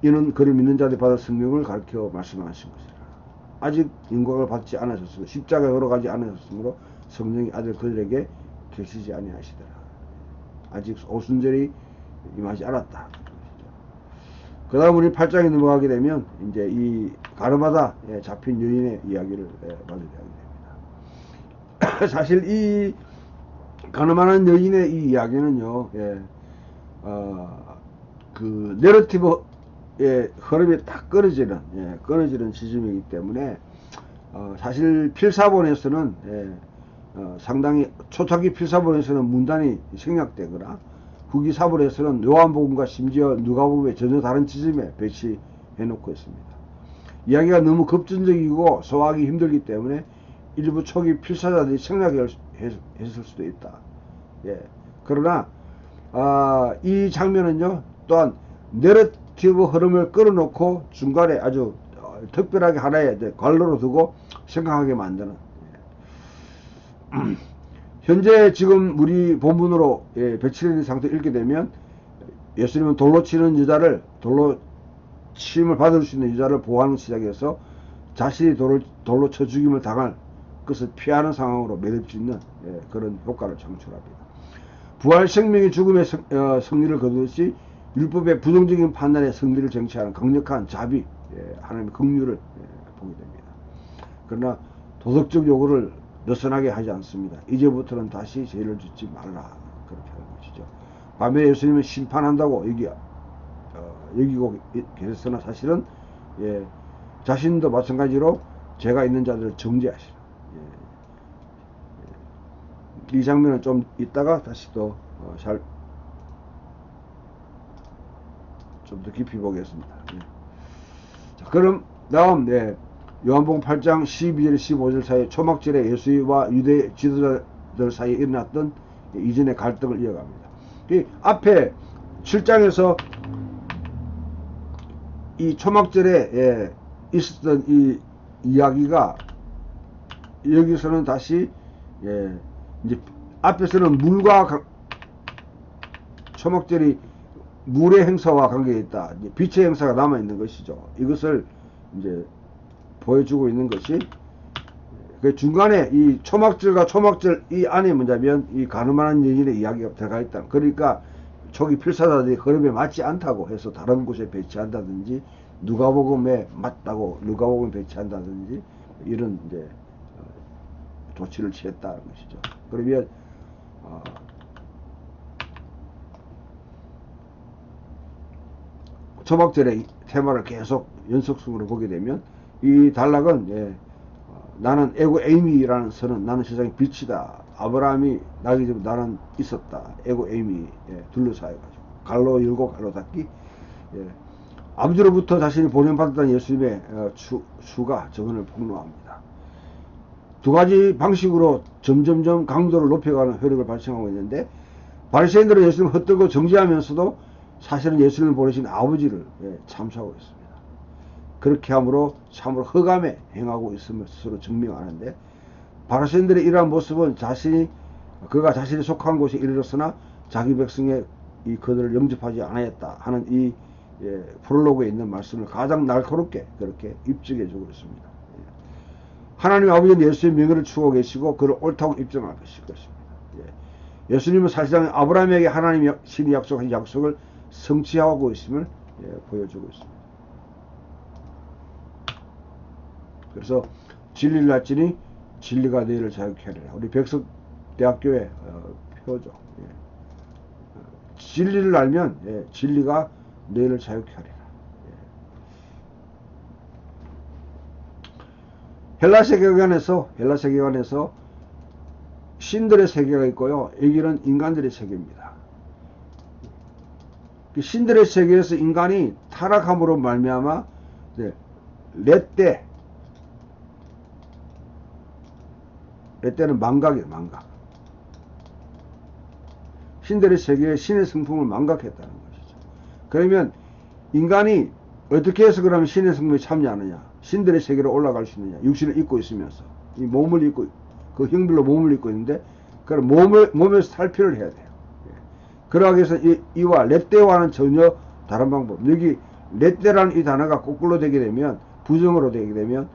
이는 그를 믿는 자들이 받을 성령을 가르쳐 말씀하신 것이라. 아직 영광을 받지 않으셨으므로, 십자가에 걸어가지 않으셨으므로 성령이 아직 그들에게 계시지 아니하시더라. 아직 오순절이 임하지 않았다. 그 다음 우리 8장에 넘어가게 되면 이제 이 가르마다 잡힌 여인의 이야기를 마주하게 됩니다. 사실 이 가늠하는 여인의 이 이야기는요, 그 내러티브의 흐름이 딱 끊어지는 지점이기 때문에 사실 필사본에서는 상당히 초창기 필사본에서는 문단이 생략되거나 후기 사본에서는 요한복음과 심지어 누가복음의 전혀 다른 지점에 배치해 놓고 있습니다. 이야기가 너무 급진적이고 소화하기 힘들기 때문에 일부 초기 필사자들이 생략했을 수도 있다. 그러나 이 장면은요, 또한 내러티브 흐름을 끌어놓고 중간에 아주 특별하게 하나의 관로로 두고 생각하게 만드는, 현재 지금 우리 본문으로 배치된 상태 읽게 되면 예수님은 돌로 치는 여자를, 돌로 치임을 받을 수 있는 여자를 보호하는 시작해서 자신이 돌로 쳐 죽임을 당할 것을 피하는 상황으로 매듭짓는 그런 효과를 창출합니다. 부활 생명이 죽음의 승리를 거두듯이 율법의 부정적인 판단의 승리를 쟁취하는 강력한 자비, 하나님의 긍휼을 보게 됩니다. 그러나 도덕적 요구를 느슨하게 하지 않습니다. 이제부터는 다시 죄를 짓지 말라, 그렇게 하는 것이죠. 밤에 예수님은 심판한다고 여기고 계셨으나 사실은 자신도 마찬가지로 죄가 있는 자들을 정죄하시라. 이 장면은 좀 이따가 다시 또 좀 더 깊이 보겠습니다. 자, 그럼 다음 요한복음 8장 12절 15절 사이에 초막절에 예수와 유대 지도자들 사이에 일어났던 이전의 갈등을 이어갑니다. 이 앞에 7장에서 이 초막절에 있었던 이 이야기가 여기서는 다시 이제 앞에서는 물과 초막절이 물의 행사와 관계가 있다. 이제 빛의 행사가 남아 있는 것이죠. 이것을 이제 보여주고 있는 것이, 그 중간에 이 초막절과 초막절 이 안에 뭐냐면 이 가늠하는 여인의 이야기가 들어가 있다. 그러니까 초기 필사자들이 흐름에 맞지 않다고 해서 다른 곳에 배치한다든지, 누가복음에 맞다고 누가복음에 배치한다든지, 이런 이제 조치를 취했다는 것이죠. 그러면 초막절의 테마를 계속 연속성으로 보게 되면 이 단락은 나는 에고 에이미라는 선은 나는 세상의 빛이다. 아브라함이 나기 전에 나는 있었다. 에고 에이미에 둘러싸여가지고 갈로 열고 갈로 닫기. 아버지로부터 자신이 보냄받았다는 예수님의 수가 저건을 폭로합니다. 두 가지 방식으로 점점점 강도를 높여가는 효력을 발생하고 있는데, 바리새인들은 예수님을 헛들고 정죄하면서도 사실은 예수님을 보내신 아버지를 참소하고 있습니다. 그렇게 함으로 참으로 흑암에 행하고 있음을 스스로 증명하는데, 바리새인들의 이러한 모습은 그가 자신이 속한 곳에 이르렀으나 자기 백성의 그들을 영접하지 않았다 하는 이 프롤로그에 있는 말씀을 가장 날카롭게 그렇게 입증해 주고 있습니다. 하나님 아버지는 예수의 명예를 추구하고 계시고 그를 옳다고 입증할 것입니다. 예수님은 사실상 아브라함에게 하나님이 신이 약속한 약속을 성취하고 있음을 보여주고 있습니다. 그래서 진리를 알지니 진리가 너희를 자유케 하리라. 우리 백석대학교의 표죠. 진리를 알면 진리가 너희를 자유케 하리라. 헬라 세계관에서 신들의 세계가 있고요. 여기는 인간들의 세계입니다. 신들의 세계에서 인간이 타락함으로 말미암아 레떼는 망각이에요. 망각. 신들의 세계에 신의 성품을 망각했다는 것이죠. 그러면 인간이 어떻게 해서 그러면 신의 성품에 참여하느냐? 신들의 세계로 올라갈 수 있느냐? 육신을 입고 있으면서 이 몸을 입고 그 형별로 몸을 입고 있는데 그럼 몸에서 탈피를 해야 돼요. 그러기 위해서 이와 렛대와는 전혀 다른 방법. 여기 렛대라는 이 단어가 거꾸로 되게 되면 부정어로 되게 되면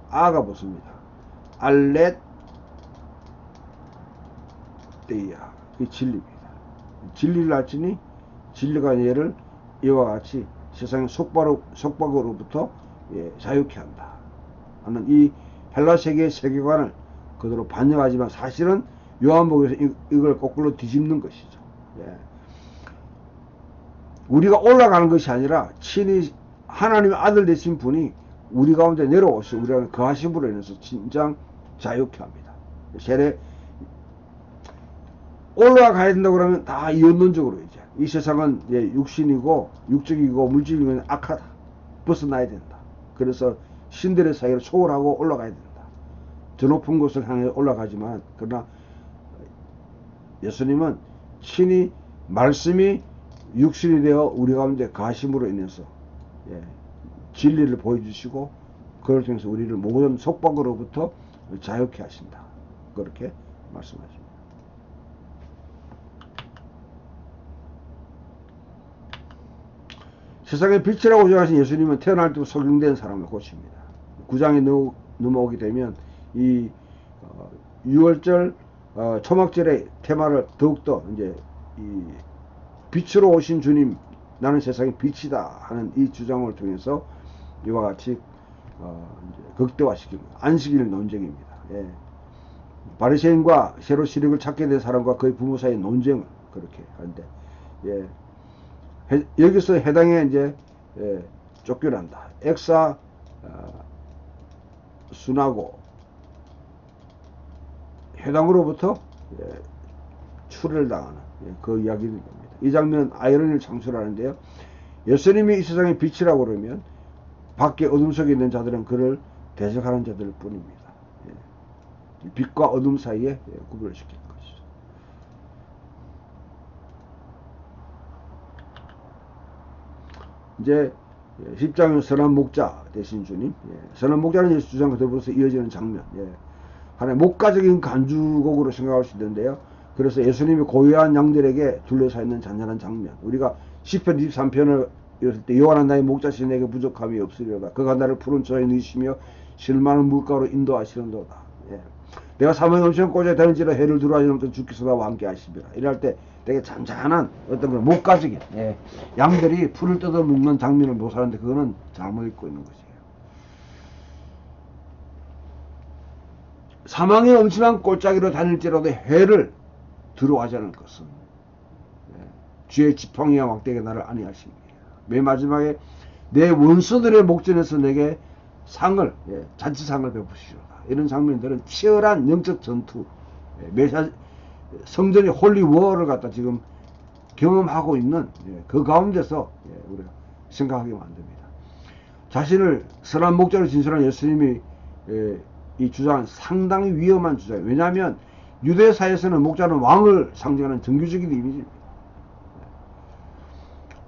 아가 붙습니다. 알렛 데이야. 이 진리입니다. 진리를 알지니 진리가 얘를 이와 같이 세상의 속박으로부터 자유케 한다 하는 이 헬라 세계의 세계관을 그대로 반영하지만 사실은 요한복음에서 이걸 거꾸로 뒤집는 것이죠. 우리가 올라가는 것이 아니라 친히 하나님의 아들 되신 분이 우리 가운데 내려오셔 우리가 거하심으로 인해서 진정 자유케 합니다. 세례 올라가야 된다고 그러면 다 이원론적으로 이제 이 세상은 육신이고 육적이고 물질이고 악하다. 벗어나야 된다. 그래서 신들의 사이를 초월하고 올라가야 된다. 저 높은 곳을 향해 올라가지만 그러나 예수님은 친히 말씀이 육신이 되어 우리 가운데 가심으로 인해서 진리를 보여주시고 그걸 통해서 우리를 모든 속박으로부터 자유케 하신다. 그렇게 말씀하십니다. 세상의 빛이라고 주장하신 예수님은 태어날 때부터 소경된 사람을 고칩니다. 9장에 넘어오게 되면 이 6월절 초막절의 테마를 더욱더 이제 이 빛으로 오신 주님 나는 세상의 빛이다 하는 이 주장을 통해서 이와 같이 이제 극대화시킵니다. 안식일 논쟁입니다. 바리새인과 새로 시력을 찾게 된 사람과 그의 부모 사이의 논쟁을 그렇게 하는데 여기서 해당에 이제 쫓겨난다. 엑사 순하고 해당으로부터 출혈을 당하는 그 이야기를 겁니다. 이 장면은 아이러니를 창출하는데요. 예수님이 이 세상의 빛이라고 그러면 밖에 어둠 속에 있는 자들은 그를 대적하는 자들 뿐입니다. 빛과 어둠 사이에 구별을 시키는 것이죠. 이제 10장은 선한 목자 되신 주님. 선한 목자는 예수 주장과 더불어서 이어지는 장면. 하나의 목가적인 간주곡으로 생각할 수 있는데요. 그래서 예수님이 고요한 양들에게 둘러싸여 있는 잔잔한 장면. 우리가 10편 23편을 읽을 때 여호와는 나의 목자시니 내게 부족함이 없으리로다. 그가 나를 푸른 초에 누이시며 실만한 물가로 인도하시는도다. 내가 사망의 엄청 꽂아 다니지라 해를 두루하지 않던 주께서 나와 함께 하시리라. 이럴 때 되게 잔잔한 어떤 그런 목가적인 양들이 풀을 뜯어 먹는 장면을 묘사하는데 그거는 잘못 읽고 있는 것이에요. 사망의 엄침한 골짜기로 다닐지라도 해를 들어가지 않을 것은 주의 지팡이와 막대기가 나를 안위하십니다. 맨 마지막에 내 원수들의 목전에서 내게 상을 잔치상을 베푸시오다. 이런 장면들은 치열한 영적 전투, 성전의 홀리 워를 갖다 지금 경험하고 있는 그 가운데서 우리가 생각하게 만듭니다. 자신을 선한 목자로 진술한 예수님이 이 주장은 상당히 위험한 주장이에요. 왜냐하면 유대사에서는 목자는 왕을 상징하는 정규적인 이미지입니다.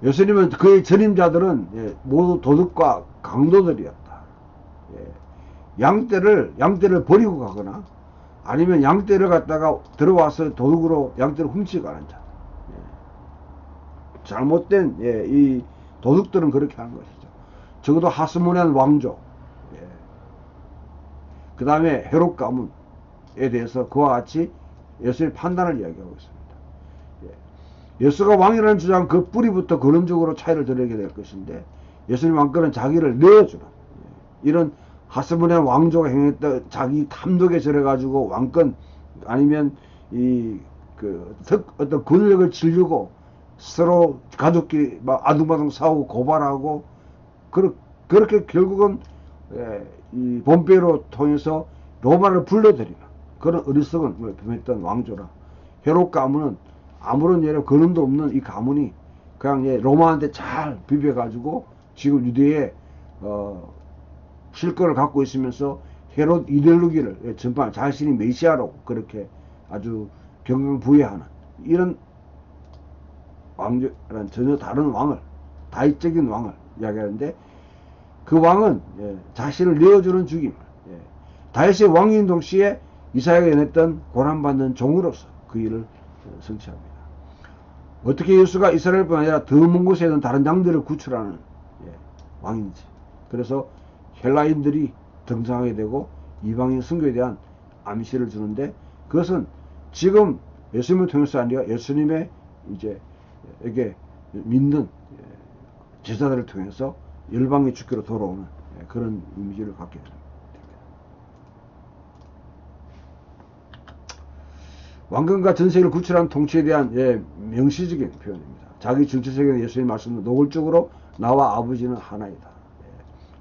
예수님은 그의 전임자들은 모두 도둑과 강도들이었다. 양떼를 버리고 가거나 아니면 양떼를 갖다가 들어와서 도둑으로 양떼를 훔치고 가는 자. 잘못된 이 도둑들은 그렇게 하는 것이죠. 적어도 하스모니안 왕조, 그 다음에 헤롯 가문에 대해서 그와 같이 예수의 판단을 이야기하고 있습니다. 예수가 왕이라는 주장 그 뿌리부터 근원적으로 차이를 드러내게 될 것인데, 예수님 왕권은 자기를 내어주는 이런 하스모니안 왕조가 행했던 자기 탐욕에 절해가지고 왕권 아니면 어떤 권력을 지르고 서로 가족끼리 막 아둥바둥 싸우고 고발하고 그렇게 결국은 이 본페로 통해서 로마를 불러들이는 그런 어리석은 범했던 왕조라. 헤롯 가문은 아무런 근원도 없는 이 가문이 그냥 로마한테 잘 비벼가지고 지금 유대에 실권을 갖고 있으면서 헤롯 이데올로기를 전반 자신이 메시아라고 그렇게 아주 경강부회하는 이런 왕조라는 전혀 다른 왕을, 다윗적인 왕을 이야기하는데, 그 왕은 자신을 내어주는 죽임, 다윗의 왕인 동시에 이사야가 연했던 고난받는 종으로서 그 일을 성취합니다. 어떻게 예수가 이스라엘뿐 아니라 더 먼 곳에 있는 다른 양들을 구출하는 왕인지. 그래서 헬라인들이 등장하게 되고 이방인 선교에 대한 암시를 주는데, 그것은 지금 예수님을 통해서 아니라 예수님의 에게 믿는 제자들을 통해서 열방의 주교로 돌아오는 그런 이미지를 갖게 됩니다. 왕권과 전세계를 구출한 통치에 대한 명시적인 표현입니다. 자기 정치적인 예수의 말씀은 노골적으로 나와 아버지는 하나이다.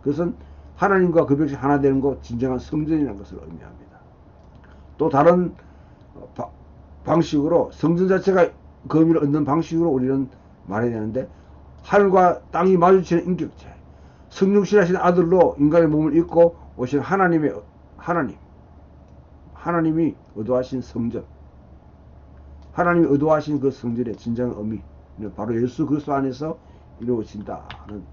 그것은 하나님과 그 백성이 하나 되는 것, 진정한 성전이라는 것을 의미합니다. 또 다른 방식으로 성전 자체가 거미를 얻는 방식으로 우리는 말해야 되는데, 하늘과 땅이 마주치는 인격체, 성육신하신 아들로 인간의 몸을 입고 오신 하나님이 의도하신 성전, 하나님이 의도하신 그 성전의 진정한 의미는 바로 예수 그리스도 안에서 이루어진다는.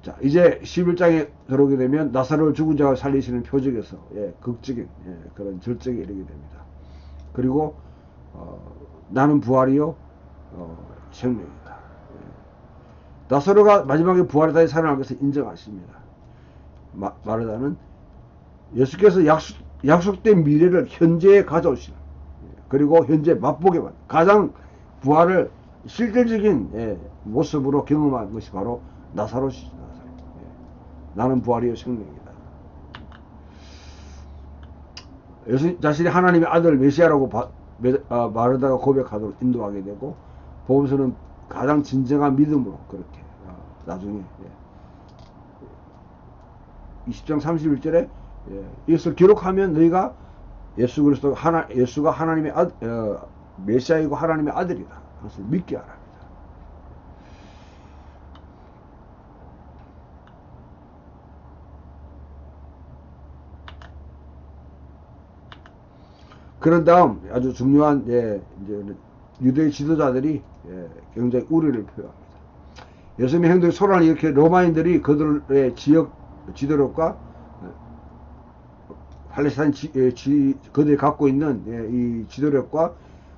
자, 이제 11장에 들어오게 되면 나사로를 죽은 자가 살리시는 표적에서 극적인 그런 절정에 이르게 됩니다. 그리고 나는 부활이요 생명이다. 나사로가 마지막에 부활에 다시 살아날 것을 인정하십니다. 마르다는 예수께서 약속된 미래를 현재에 가져오시는, 그리고 현재 맛보게만 가장 부활을 실질적인 모습으로 경험한 것이 바로 나사로시죠. 나는 부활이요 생명이다. 예수 자신이 하나님의 아들 메시아라고 마르다가 고백하도록 인도하게 되고, 복음서는 가장 진정한 믿음으로 그렇게 나중에 20장 31절에 이것을 기록하면 너희가 예수가 하나님의 메시아이고 하나님의 아들이다. 그것을 믿게 하라. 그런 다음 아주 중요한 이제 유대의 지도자들이 굉장히 우려를 표합니다. 예수님의 행동이 소란을 일으켜 로마인들이 그들의 지역 지도력과 팔레스타인 그들이 갖고 있는 이 지도력과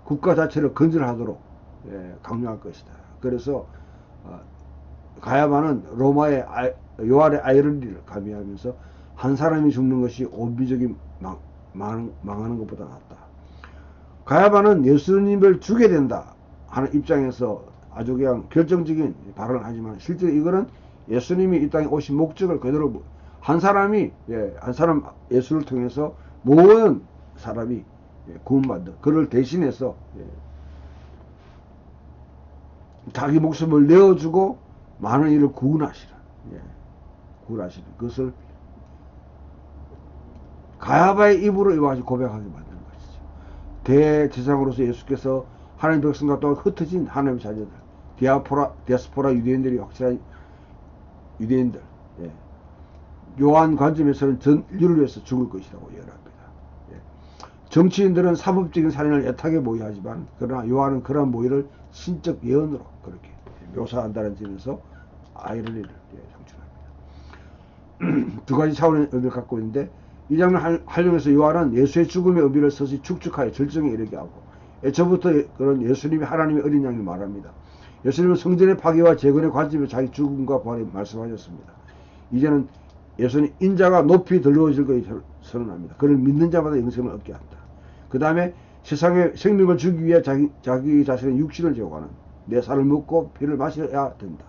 국가 자체를 건설하도록 강요할 것이다. 그래서 가야바는 로마의 요한의 아이러니를 가미하면서 한 사람이 죽는 것이 온비적인 망하는 것보다 낫다. 가야바는 예수님을 죽여야 된다 하는 입장에서 아주 그냥 결정적인 발언을 하지만, 실제로 이거는 예수님이 이 땅에 오신 목적을 그대로 한 사람이 한 사람 예수를 통해서 모든 사람이 구원받는 그를 대신해서 자기 목숨을 내어주고 많은 이를 구원하시라. 구원하시는 그것을 가야바의 입으로 이와 같이 고백하게 만드는 것이죠. 대제사장으로서 예수께서 하나님 백성과 또 흩어진 하나님의 자녀들, 디아스포라 유대인들이 확실한 유대인들, 요한 관점에서는 전 인류를 위해서 죽을 것이라고 예언합니다. 정치인들은 사법적인 살인을 애타게 모의하지만 그러나 요한은 그러한 모의를 신적 예언으로 그렇게 묘사한다는 점에서 아이러니를 상출합니다. 두 가지 차원의 의미를 갖고 있는데 이 장면 활용해서 요한은 예수의 죽음의 의미를 서서히 축축하여 절정에 이르게 하고 애초부터 그런 예수님이 하나님의 어린 양을 말합니다. 예수님은 성전의 파괴와 재건의 관점에 자기 죽음과 부활을 말씀하셨습니다. 이제는 예수는 인자가 높이 들러워질 것을 선언합니다. 그를 믿는 자마다 영생을 얻게 한다. 그 다음에 세상의 생명을 주기 위해 자기 자신의 육신을 제공하는 내 살을 먹고 피를 마셔야 된다.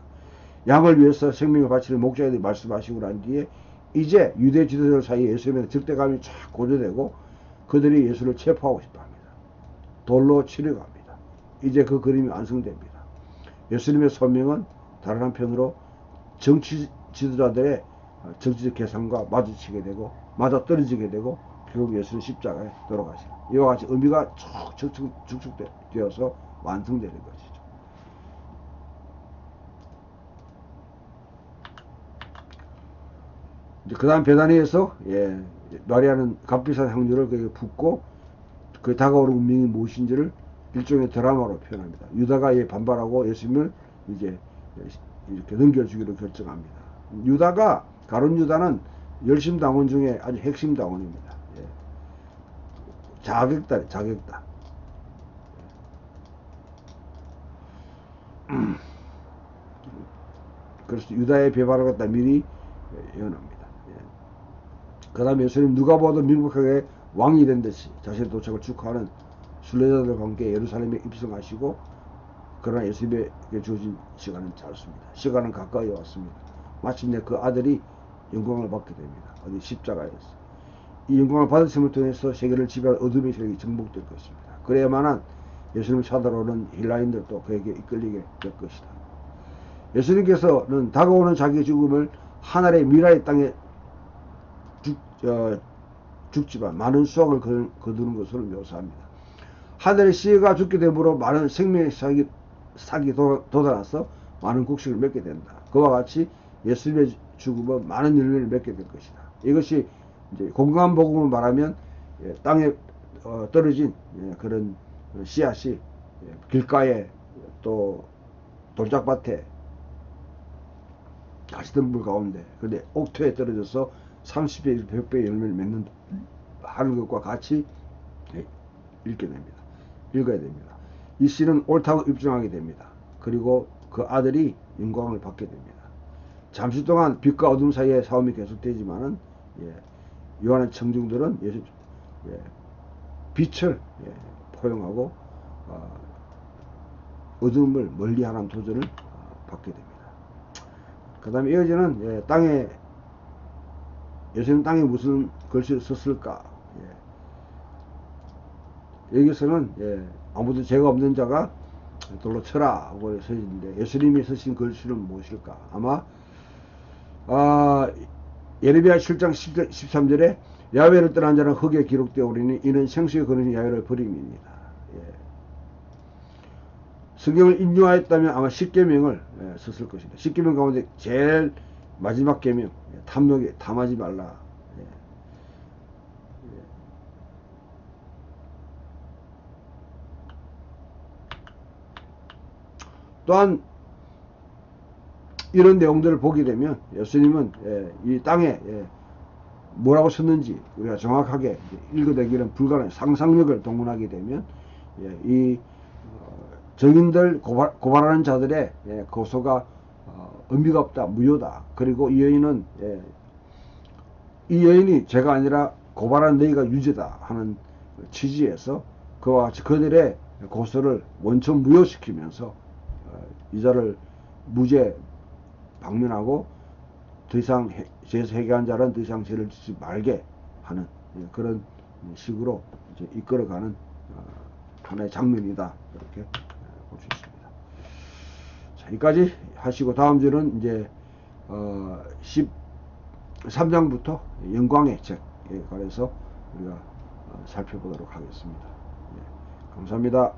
양을 위해서 생명을 바치는 목자에 대해 말씀하시고 난 뒤에 이제 유대 지도자들 사이에 예수님의 적대감이 쫙 고조되고 그들이 예수를 체포하고 싶어 합니다. 돌로 치려고 합니다. 이제 그 그림이 완성됩니다. 예수님의 소명은 다른 한편으로 정치 지도자들의 정치적 계산과 마주치게 되고 맞아떨어지게 되고 결국 예수는 십자가에 돌아가시고 이와 같이 의미가 쭉 축축되어서 완성되는 것이죠. 그 다음 배단위에서 마리아는 값비싼 향유를 거기에 붓고 그 다가오는 운명이 무엇인지를 일종의 드라마로 표현합니다. 유다가 반발하고 예수님을 이제 이렇게 넘겨주기로 결정합니다. 유다가 가룟 유다는 열심 당원 중에 아주 핵심 당원입니다. 자격다. 그래서 유다의 배반을 갖다 미리 예언합니다. 그 다음에 예수님 누가 봐도 명백하게 왕이 된 듯이 자신의 도착을 축하하는 순례자들과 함께 예루살렘에 입성하시고 그러나 예수님에게 주어진 시간은 짧습니다. 시간은 가까이 왔습니다. 마침내 그 아들이 영광을 받게 됩니다. 어디 십자가에서. 이 영광을 받으심을 통해서 세계를 지배할 어둠의 세력이 정복될 것입니다. 그래야만한 예수님을 찾아오는 힐라인들도 그에게 이끌리게 될 것이다. 예수님께서는 다가오는 자기의 죽음을 하늘의 미라의 땅에 죽지만 많은 수확을 거두는 것으로 묘사합니다. 하늘의 씨가 죽게 되므로 많은 생명의 싹이 돋아나서 많은 곡식을 맺게 된다. 그와 같이 예수님의 죽음은 많은 열매를 맺게 될 것이다. 이것이 이제 건강한 복음을 말하면 땅에 떨어진 그런 씨앗이 길가에 또 돌짝밭에 가시덤불 가운데 근데 옥토에 떨어져서 30배, 100배의 열매를 맺는 하는 것과 같이 읽어야 됩니다. 이 씨는 옳다고 입증하게 됩니다. 그리고 그 아들이 영광을 받게 됩니다. 잠시 동안 빛과 어둠 사이에 싸움이 계속되지만은 요한의 청중들은 빛을 포용하고 어둠을 멀리하는 도전을 받게 됩니다. 그 다음에 이어지는 예수님 땅에 무슨 글씨를 썼을까? 여기서는 아무도 죄가 없는 자가 돌로 쳐라 하고 써 있는데 예수님이 쓰신 글씨는 무엇일까? 아마 예레미야 7장 13절에 야훼를 떠난 자는 흙에 기록되어 오리니 이는 생수의 거느니 야훼를 버림입니다. 성경을 인용하였다면 아마 10계명을 썼을 것입니다. 10계명 가운데 제일 마지막 계명 탐하지 말라. 또한 이런 내용들을 보게 되면 예수님은 이 땅에 뭐라고 썼는지 우리가 정확하게 읽어내기는 불가능해요. 상상력을 동원하게 되면 이 정인들 고발하는 자들의 고소가 의미가 없다, 무효다. 그리고 이 여인이 죄가 아니라 고발한 너희가 유죄다 하는 취지에서 그와 같이 그들의 고소를 원천 무효시키면서 이자를 무죄 방면하고 더 이상 죄에서 회개한 자는 더 이상 죄를 짓지 말게 하는 그런 식으로 이제 이끌어가는 하나의 장면이다. 이렇게 볼 수 있습니다. 자, 여기까지 하시고 다음 주는 이제 13장부터 영광의 책에 관해서 우리가 살펴보도록 하겠습니다. 감사합니다.